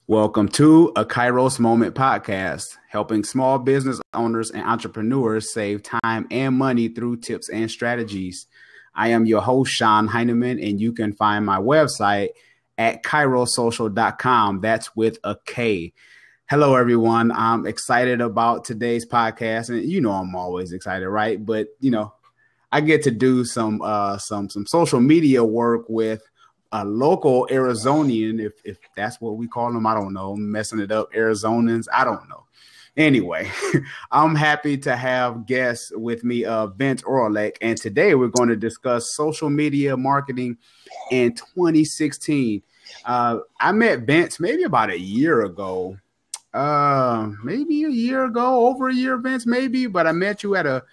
Welcome to a Kairos Moment podcast, helping small business owners and entrepreneurs save time and money through tips and strategies. I am your host, Sean Heineman, and you can find my website at kairosocial.com. That's with a K. Hello, everyone. I'm excited about today's podcast, and I'm always excited, right? But I get to do some social media work with a local Arizonian, if that's what we call them. I don't know. I'm messing it up. Arizonans. I don't know. Anyway, I'm happy to have guests with me, Vince Orleck, and today we're going to discuss social media marketing in 2016. I met Vince maybe about a year ago. Maybe a year ago, over a year, Vince, maybe. But I met you at a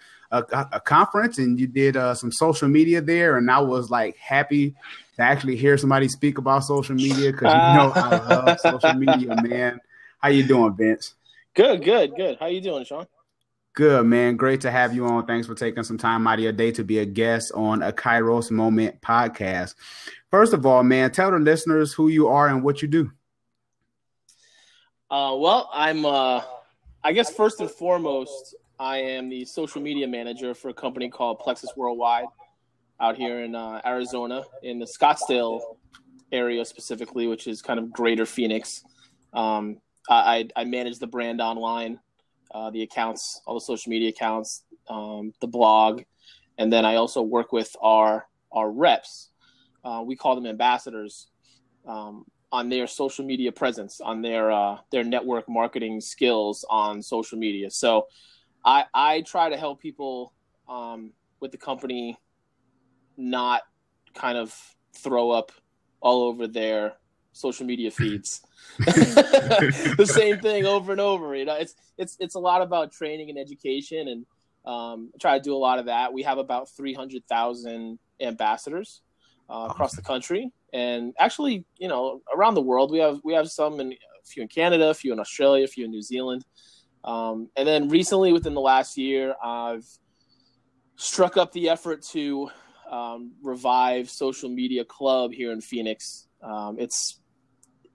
conference, and you did some social media there, and I was like happy to actually hear somebody speak about social media because I love social media, man. How you doing, Vince? Good. How you doing, Sean? Good, man. Great to have you on. Thanks for taking some time out of your day to be a guest on a Kairos Moment podcast. First of all, man, tell the listeners who you are and what you do. Well, I'm, I guess first and foremost, I am the social media manager for a company called Plexus Worldwide out here in Arizona, in the Scottsdale area specifically, which is kind of greater Phoenix. I manage the brand online, the accounts, all the social media accounts, the blog, and then I also work with our reps. We call them ambassadors, on their social media presence, on their network marketing skills on social media. So I try to help people with the company not kind of throw up all over their social media feeds the same thing over and over. It's a lot about training and education, and I try to do a lot of that. We have about 300,000 ambassadors across the country, and actually, around the world. We have some, a few in Canada, a few in Australia, a few in New Zealand. And then recently, within the last year, I've struck up the effort to revive Social Media Club here in Phoenix. It's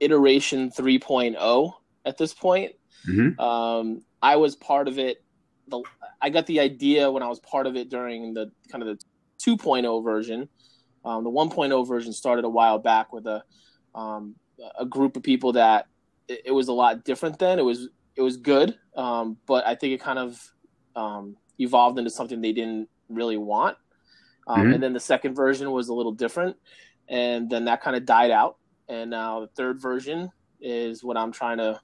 iteration 3.0 at this point. Mm-hmm. I was part of it. I got the idea when I was part of it during the kind of the 2.0 version. The 1.0 version started a while back with a group of people that it was a lot different then. It was good, but I think it kind of evolved into something they didn't really want. Mm-hmm. And then the second version was a little different, and then that kind of died out. And now the third version is what I'm trying to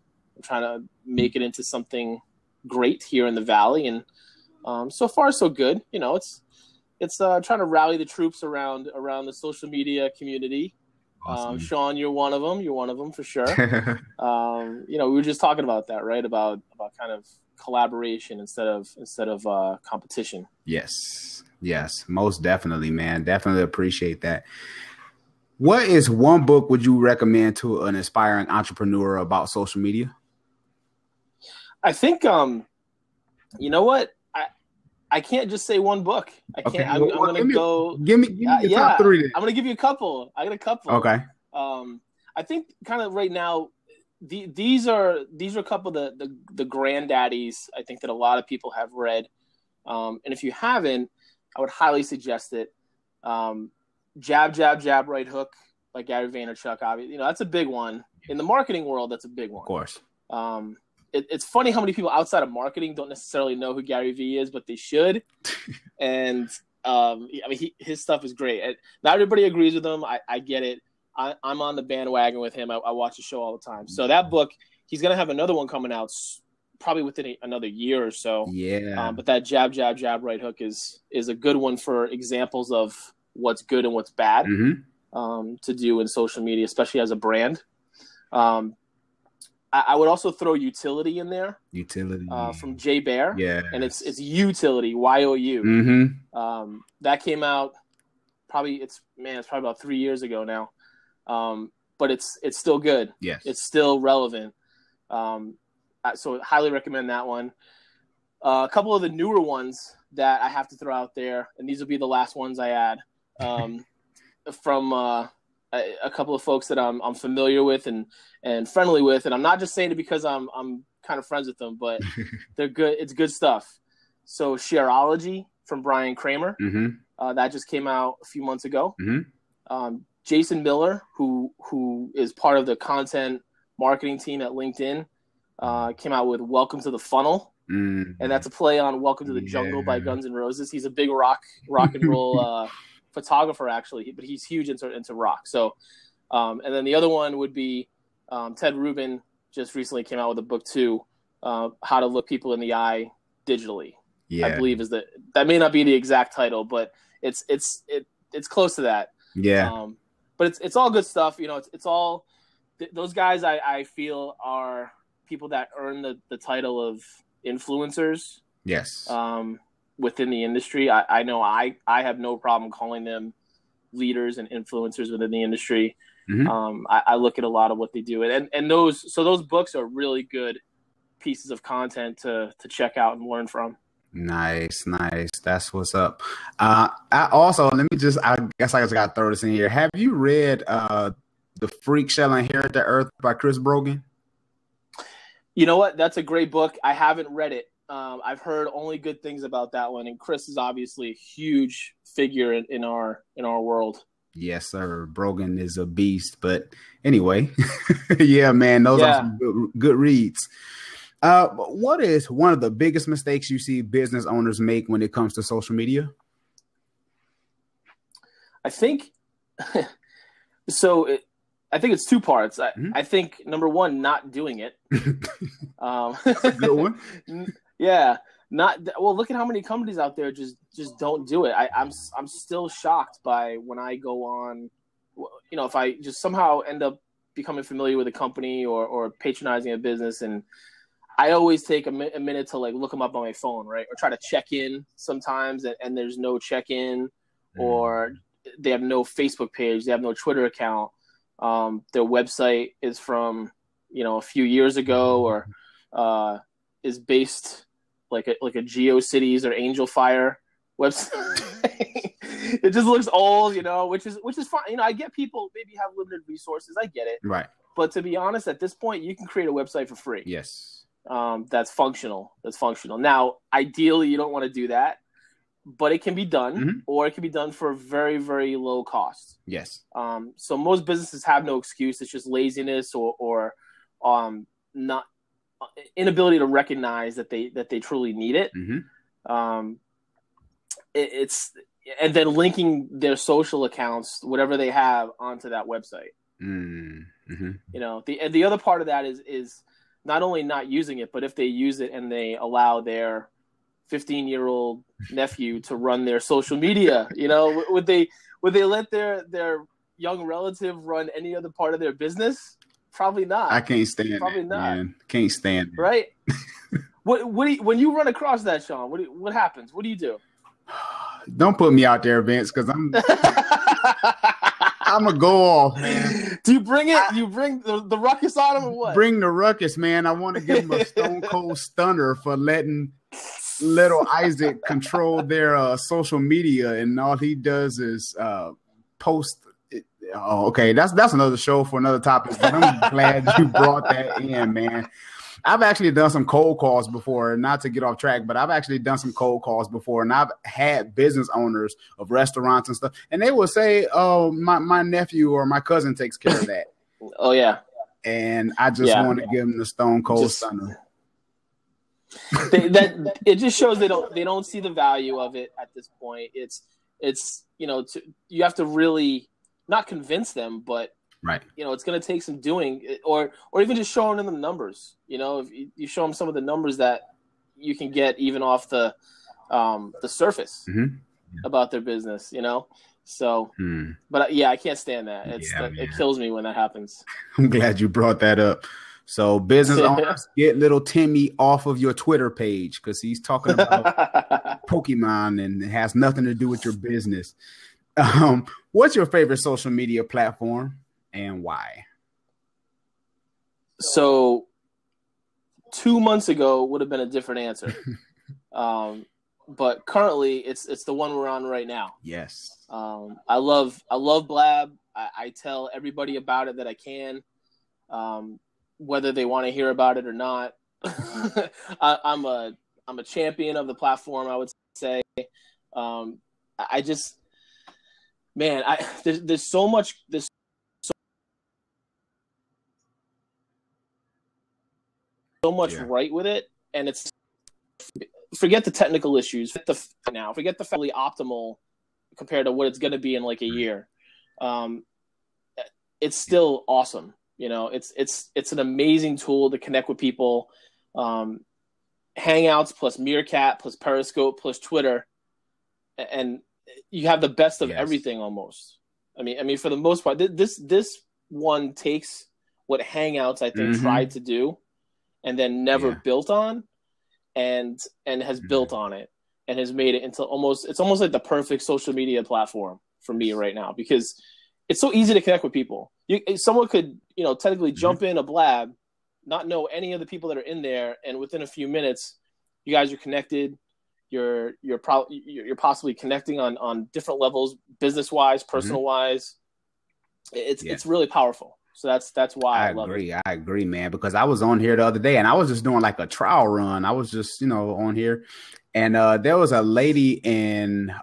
make it into something great here in the Valley. And so far, so good. It's trying to rally the troops around the social media community. Awesome. Sean, you're one of them. You're one of them for sure. We were just talking about that, right? About kind of collaboration instead of competition. Yes, most definitely, man. Definitely appreciate that. What is one book would you recommend to an aspiring entrepreneur about social media? I think, you know what? I can't just say one book. I can't. Okay. I'm going to go. Give me the top three. Then. I'm going to give you a couple. I got a couple. Okay. I think kind of right now, these are a couple of the granddaddies I think that a lot of people have read. And if you haven't, I would highly suggest it. Jab, jab, jab, right hook, like Gary Vaynerchuk. Obviously, that's a big one in the marketing world. That's a big one. Of course. It's funny how many people outside of marketing don't necessarily know who Gary Vee is, but they should. And his stuff is great. Not everybody agrees with him. I get it. I'm on the bandwagon with him. I watch the show all the time. So that book, he's going to have another one coming out probably within another year or so. Yeah. But that jab, jab, jab, right hook is a good one for examples of what's good and what's bad to do in social media, especially as a brand. I would also throw Utility in there. Utility from Jay Bear. Yeah, and it's Utility, YOU. Mm-hmm. That came out it's probably about 3 years ago now. But it's still good. Yes, it's still relevant. So highly recommend that one. A couple of the newer ones that I have to throw out there, and these will be the last ones I add. From a couple of folks that I'm familiar with and friendly with, and I'm not just saying it because I'm kind of friends with them, but they're good. It's good stuff. So Shareology from Brian Kramer, that just came out a few months ago. Jason Miller, who is part of the content marketing team at LinkedIn, came out with Welcome to the Funnel. And that's a play on Welcome to the Jungle by Guns N' Roses. He's a big rock and roll photographer, actually, but he's huge into rock. So, and then the other one would be Ted Rubin just recently came out with a book too, How to Look People in the Eye Digitally. I believe is that may not be the exact title, but it's close to that. But it's all good stuff. You know, it's all those guys I feel are people that earn the title of influencers. Within the industry. I know I have no problem calling them leaders and influencers within the industry. I look at a lot of what they do, and those books are really good pieces of content to check out and learn from. Nice. That's what's up. I guess I just got to throw this in here. Have you read The Freak Shall Inherit the Earth by Chris Brogan? You know what? That's a great book. I haven't read it. I've heard only good things about that one, and Chris is obviously a huge figure in our world. Yes, sir. Brogan is a beast. But anyway, yeah, man, those are some good reads. What is one of the biggest mistakes you see business owners make when it comes to social media? I think so. I think it's two parts. I think number one, not doing it. That's a good one. Yeah, look at how many companies out there just don't do it. I'm still shocked by when I go on, you know, if I just somehow end up becoming familiar with a company or patronizing a business, and I always take a minute to like look them up on my phone, right, or try to check in sometimes, and there's no check in, or they have no Facebook page, they have no Twitter account, their website is from a few years ago, or is based like a GeoCities or Angel Fire website. It just looks old, which is fine. I get people maybe have limited resources. I get it. Right. But to be honest, at this point, you can create a website for free. Yes. That's functional. Now, ideally, you don't want to do that, but it can be done, or it can be done for very, very low cost. Yes. So most businesses have no excuse. It's just laziness or not inability to recognize that they truly need it. It's and then linking their social accounts, whatever they have, onto that website. The other part of that is not only not using it, but if they use it and they allow their 15-year-old nephew to run their social media, would they let their young relative run any other part of their business? Probably not. I can't stand Probably it, not. man. Can't stand it. Right? When you run across that, Sean, what happens? What do you do? Don't put me out there, Vince, because I'm gonna go off, man. Do you bring it? You bring the ruckus on him, or what? Bring the ruckus, man. I want to give him a stone cold stunner for letting little Isaac control their social media, and all he does is post. Oh, okay. That's another show for another topic, but I'm glad you brought that in, man. I've actually done some cold calls before, not to get off track, but I've actually done some cold calls before, and I've had business owners of restaurants and stuff, and they will say, "Oh, my nephew or my cousin takes care of that." Oh yeah. And I just want to give them the stone cold stunner. That it just shows they don't see the value of it at this point. It's you have to really not convince them, but right. It's going to take some doing, or even just showing them the numbers. If you show them some of the numbers that you can get even off the surface about their business. So, but yeah, I can't stand that. It kills me when that happens. I'm glad you brought that up. So business owners, get little Timmy off of your Twitter page because he's talking about Pokemon and it has nothing to do with your business. What's your favorite social media platform and why? So 2 months ago would have been a different answer. But currently it's the one we're on right now. Yes. I love Blab. I tell everybody about it that I can, whether they want to hear about it or not. I'm a champion of the platform, I would say. I just, man, there's so much right with it, and it's forget the technical issues. Forget the fairly optimal compared to what it's going to be in like a year. It's still awesome. It's an amazing tool to connect with people. Hangouts plus Meerkat plus Periscope plus Twitter, and you have the best of everything almost. I mean, for the most part, this one takes what Hangouts I think tried to do, and then never built on, and has built on it, and has made it into it's almost like the perfect social media platform for me right now, because it's so easy to connect with people. Someone could, technically jump in a Blab, not know any of the people that are in there, and within a few minutes, you guys are connected. You're possibly connecting on different levels, business wise, personal wise. It's really powerful. So that's why I love it. I agree, man, because I was on here the other day and I was just doing like a trial run. I was just, on here, and there was a lady in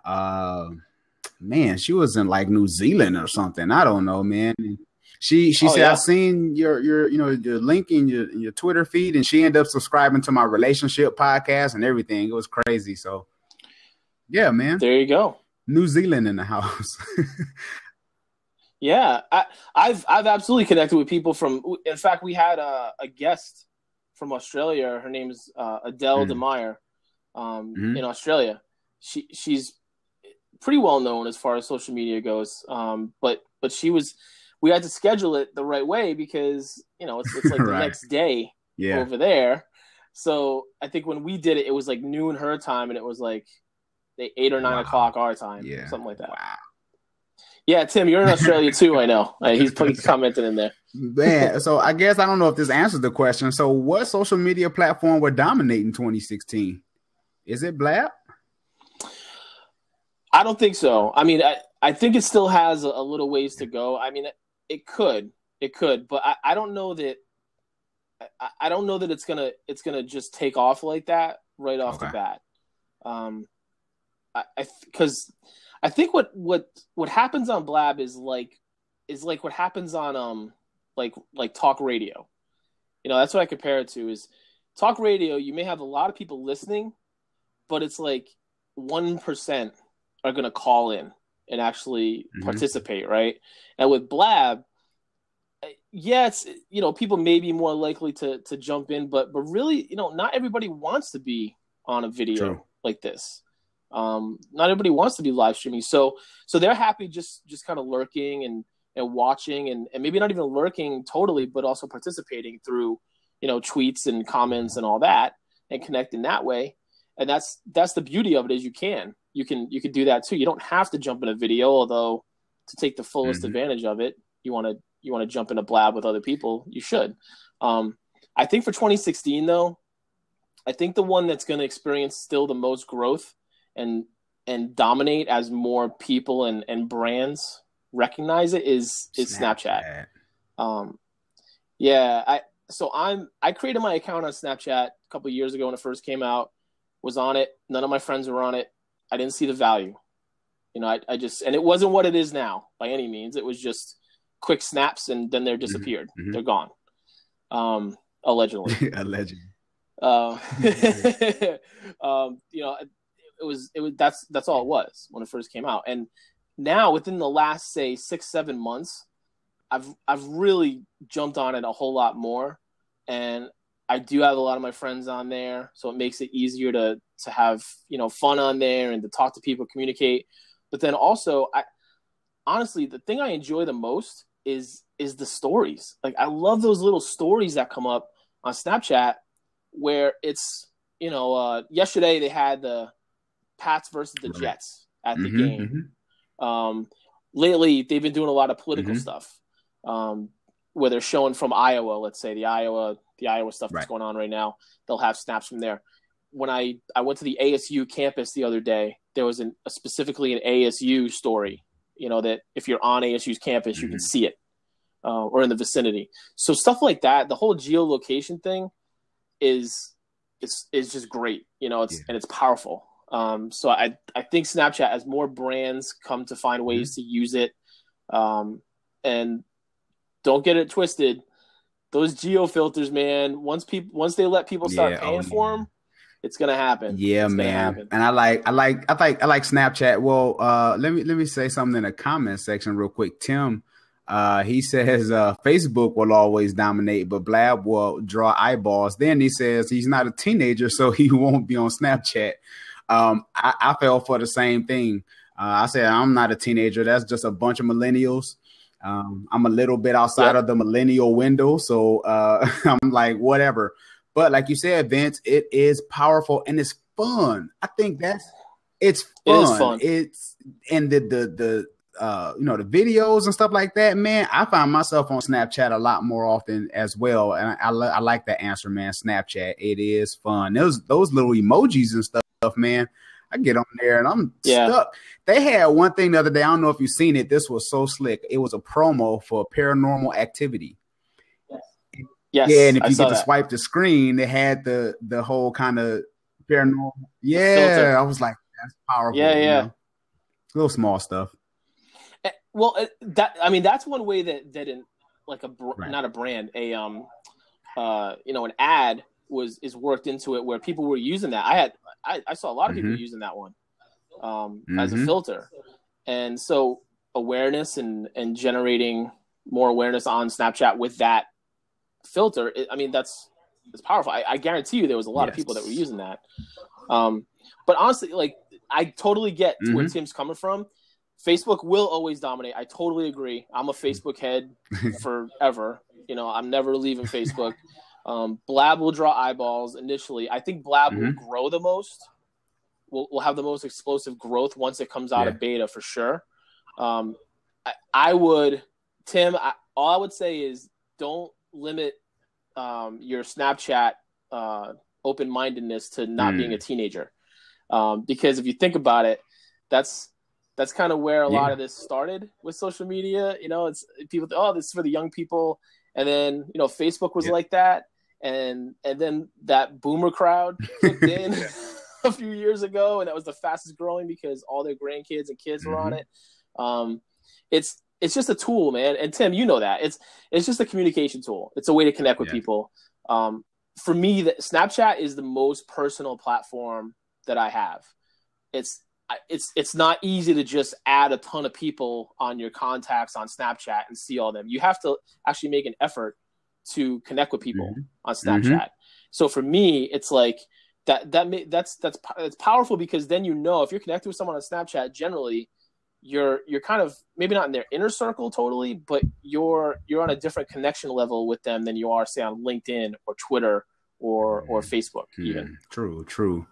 man, she was in like New Zealand or something. I don't know, man. She said, I've seen your link in your Twitter feed, and she ended up subscribing to my relationship podcast and everything. It was crazy. So yeah, man. There you go. New Zealand in the house. Yeah, I've absolutely connected with people from. In fact, we had a guest from Australia. Her name's Adele DeMeyer, in Australia. She's pretty well known as far as social media goes. But she was. We had to schedule it the right way because it's like the next day over there. So I think when we did it, it was like noon her time, and it was like 8 or 9 o'clock our time, something like that. Wow. Yeah, Tim, you're in Australia too. I know. He's commenting in there. Man, so I guess I don't know if this answers the question. So, what social media platform would dominate in 2016? Is it Blab? I don't think so. I mean, I think it still has a little ways to go. I mean, it could, but I don't know that. I don't know that it's gonna just take off like that right off the bat. Because I think what happens on Blab is like what happens on like talk radio. That's what I compare it to. Is talk radio, you may have a lot of people listening, but it's like 1% are going to call in and actually participate, right? And with Blab, it's people may be more likely to jump in, but really, not everybody wants to be on a video like this. Not everybody wants to be live streaming, so they're happy just kind of lurking and watching, and maybe not even lurking totally, but also participating through tweets and comments and all that, and connecting that way. And that's the beauty of it, is you can do that too. You don't have to jump in a video, although to take the fullest advantage of it, you want to jump in a Blab with other people. You should. I think for 2016 though, I think the one that's going to experience still the most growth and dominate as more people and brands recognize it is Snapchat. I created my account on Snapchat a couple of years ago when it first came out, was on it. None of my friends were on it. I didn't see the value. I just, and it wasn't what it is now by any means. It was just quick snaps and then they're disappeared. They're gone. Allegedly. That's all it was when it first came out. And now within the last, say, 6-7 months, I've really jumped on it a whole lot more, and I do have a lot of my friends on there, so it makes it easier to have fun on there and to talk to people, communicate. But then also, honestly, the thing I enjoy the most is the stories. Like, I love those little stories that come up on Snapchat where it's yesterday they had the Pats versus the Jets at the game. Lately, they've been doing a lot of political stuff, where they're showing from Iowa. Let's say the Iowa stuff that's going on right now. They'll have snaps from there. When I went to the ASU campus the other day, there was specifically an ASU story that if you're on ASU's campus, you can see it or in the vicinity. So stuff like that, the whole geolocation thing is just great, and it's powerful. So I think Snapchat, as more brands come to find ways to use it, and don't get it twisted, those geo filters, man, once they let people start paying for them, it's gonna happen. Yeah, it's man. And I like Snapchat. Well, let me say something in the comment section real quick. Tim, he says Facebook will always dominate, but Blab will draw eyeballs. Then he says he's not a teenager, so he won't be on Snapchat. I fell for the same thing. I said I'm not a teenager. That's just a bunch of millennials. I'm a little bit outside of the millennial window, so I'm like, whatever. But like you said, Vince, it is powerful and it's fun. I think it's fun. It is fun. It's and the videos and stuff like that, man. I find myself on Snapchat a lot more often as well, and I like that answer, man. Snapchat, it is fun. Those little emojis and stuff, man. I get on there and I'm stuck. They had one thing the other day. I don't know if you've seen it. This was so slick. It was a promo for Paranormal Activity. Yes. Yeah, and if you get to swipe the screen, they had the whole kind of paranormal. Yeah, filter. I was like, that's powerful. Yeah. Little small stuff. Well, that's one way that in like not a brand, an ad is worked into it where people were using that. I saw a lot of people using that one as a filter, and so awareness and generating more awareness on Snapchat with that filter, that's powerful. I guarantee you there was a lot of people that were using that. But honestly, like, I totally get where Tim's coming from. Facebook will always dominate. I totally agree. I'm a Facebook head forever. I'm never leaving Facebook. Blab will draw eyeballs initially. I think Blab will grow the most. Will have the most explosive growth once it comes out of beta for sure. All I would say is don't limit your Snapchat open-mindedness to not being a teenager, because if you think about it, that's kind of where a lot of this started with social media. It's people think, this is for the young people, and then Facebook was like that, and then that boomer crowd kicked in a few years ago, and that was the fastest growing because all their grandkids and kids were on it. It's just a tool, man. And Tim, you know that. It's just a communication tool. It's a way to connect with people. For me, Snapchat is the most personal platform that I have. It's not easy to just add a ton of people on your contacts on Snapchat and see all them. You have to actually make an effort to connect with people on Snapchat. So for me, it's like that's powerful, because then if you're connected with someone on Snapchat, generally you're kind of maybe not in their inner circle totally, but you're on a different connection level with them than you are, say, on LinkedIn or Twitter or Facebook even. True.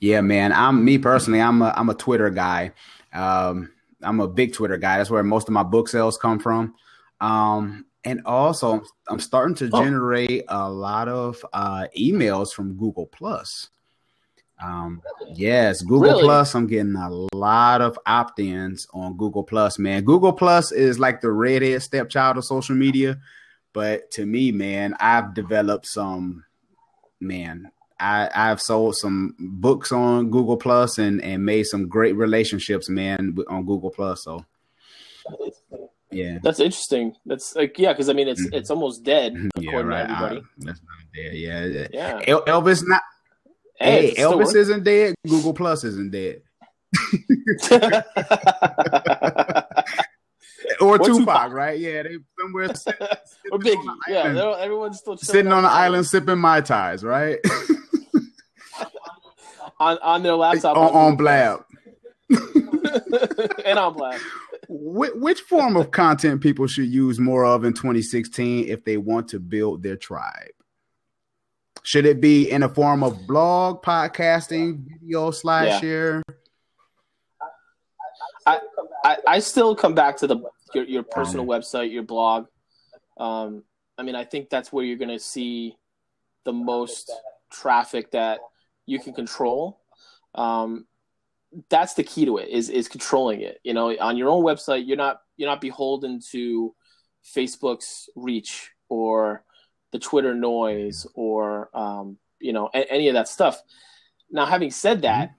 Yeah, man. I'm a Twitter guy. I'm a big Twitter guy. That's where most of my book sales come from. And also I'm starting to generate a lot of emails from Google Plus. Yes, Google Plus. I'm getting a lot of opt-ins on Google Plus, man. Google Plus is like the redhead stepchild of social media. But to me, man, I've developed I've sold some books on Google Plus and made some great relationships, man, on Google Plus. So yeah, that's interesting. That's like, because it's almost dead according to everybody. That's not dead. Yeah. Elvis not. Hey, Elvis isn't dead. Google Plus isn't dead. or Tupac, right? Yeah, they somewhere sitting or Biggie. Yeah, everyone's still sitting on the island sipping Mai Tais, right? on their laptop on Blab. And on Blab. Which form of content people should use more of in 2016 if they want to build their tribe? Should it be in a form of blog, podcasting, video, slideshare? I still come back to your personal website, your blog. I think that's where you're going to see the most traffic that you can control. that's the key to it is controlling it. You know, on your own website, you're not beholden to Facebook's reach or the Twitter noise or any of that stuff. Now, having said that,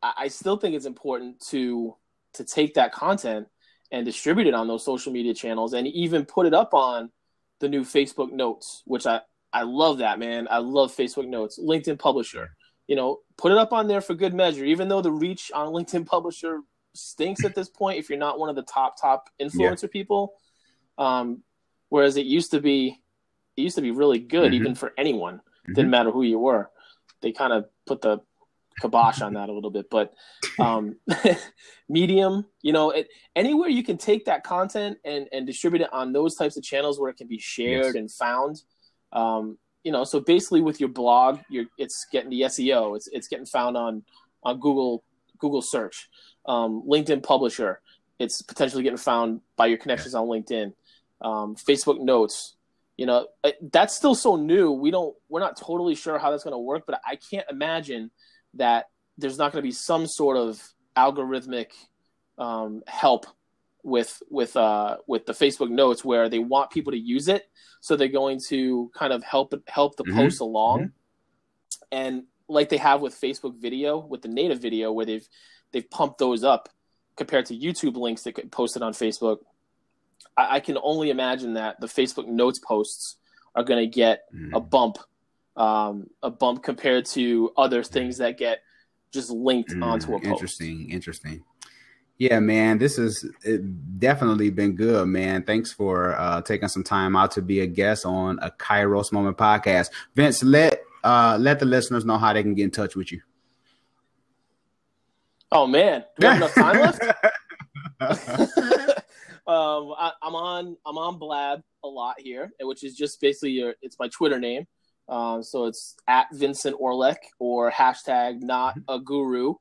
I still think it's important to take that content and distribute it on those social media channels and even put it up on the new Facebook Notes, which I love that, man. I love Facebook Notes. LinkedIn Publisher, put it up on there for good measure, even though the reach on LinkedIn Publisher stinks at this point if you're not one of the top influencer people. Whereas it used to be really good even for anyone. Didn't matter who you were. They kind of put the kibosh on that a little bit, but Medium, anywhere you can take that content and distribute it on those types of channels where it can be shared and found. So basically with your blog, it's getting the SEO, it's getting found on Google search, LinkedIn Publisher, it's potentially getting found by your connections on LinkedIn, Facebook Notes. That's still so new. We're not totally sure how that's going to work, but I can't imagine that there's not going to be some sort of algorithmic help with the Facebook Notes where they want people to use it, so they're going to kind of help the post along, and like they have with Facebook Video, with the native video, where they've pumped those up compared to YouTube links that get posted on Facebook. I can only imagine that the Facebook Notes posts are going to get a bump compared to other things that get just linked onto a post. Interesting. Yeah, man, this has definitely been good, man. Thanks for taking some time out to be a guest on a Kairos Moment podcast. Vince, let the listeners know how they can get in touch with you. Oh man, do we have enough time left? I'm on Blab a lot here, which is just basically it's my Twitter name. So it's at Vincent Orleck or hashtag not a guru.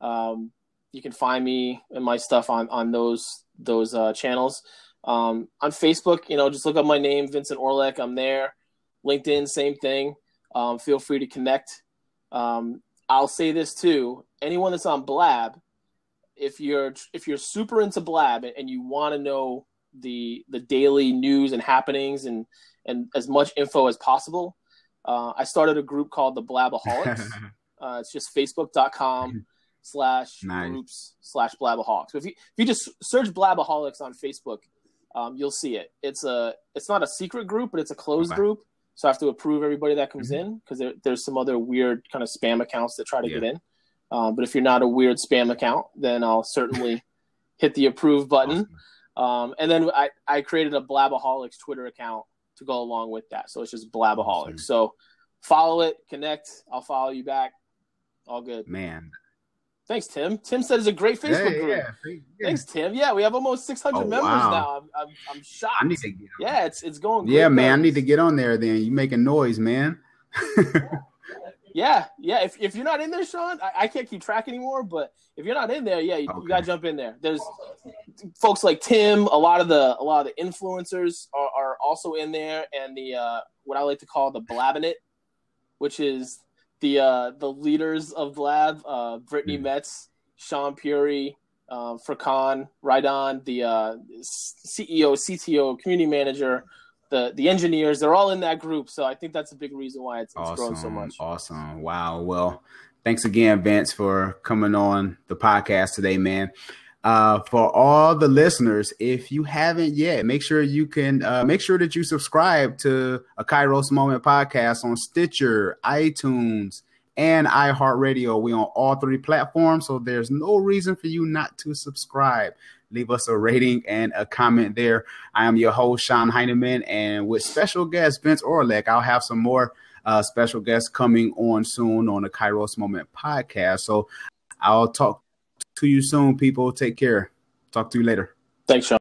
You can find me and my stuff on those channels. On Facebook, just look up my name, Vincent Orleck. I'm there. LinkedIn, same thing. Feel free to connect. I'll say this too. Anyone that's on Blab, if you're super into Blab and you want to know the daily news and happenings and as much info as possible, I started a group called the Blabaholics. It's just facebook.com/groups/Blabaholics. So if you just search Blabaholics on Facebook, you'll see it. It's not a secret group, but it's a closed group. So I have to approve everybody that comes in, because there's some other weird kind of spam accounts that try to get in. But if you're not a weird spam account, then I'll certainly hit the approve button. Awesome. And then I created a Blabaholics Twitter account to go along with that. So it's just Blabaholics. Awesome. So follow it, connect. I'll follow you back. All good. Man. Thanks, Tim. Tim said it's a great Facebook group. Yeah. Thanks, Tim. Yeah, we have almost 600 members now. I'm shocked. I need to get on. Yeah, it's going great. Yeah, man, I need to get on there then. You making noise, man. Yeah. If you're not in there, Sean, I can't keep track anymore. But if you're not in there, you gotta jump in there. There's folks like Tim. A lot of the influencers are also in there, and the what I like to call the Blabinet, which is the leaders of Blab, Brittany Metz, Sean Puri, Furkan, Raidan, the CEO, CTO, community manager, the engineers. They're all in that group. So I think that's a big reason why it's grown so much. Awesome. Wow. Well, thanks again, Vince, for coming on the podcast today, man. For all the listeners, if you haven't yet, make sure that you subscribe to a Kairos Moment podcast on Stitcher, iTunes, and iHeartRadio. We on all three platforms, so there's no reason for you not to subscribe. Leave us a rating and a comment there. I am your host, Sean Heineman, and with special guest Vince Orleck, I'll have some more special guests coming on soon on the Kairos Moment podcast. So I'll talk to you soon, people. Take care. Talk to you later. Thanks, Sean.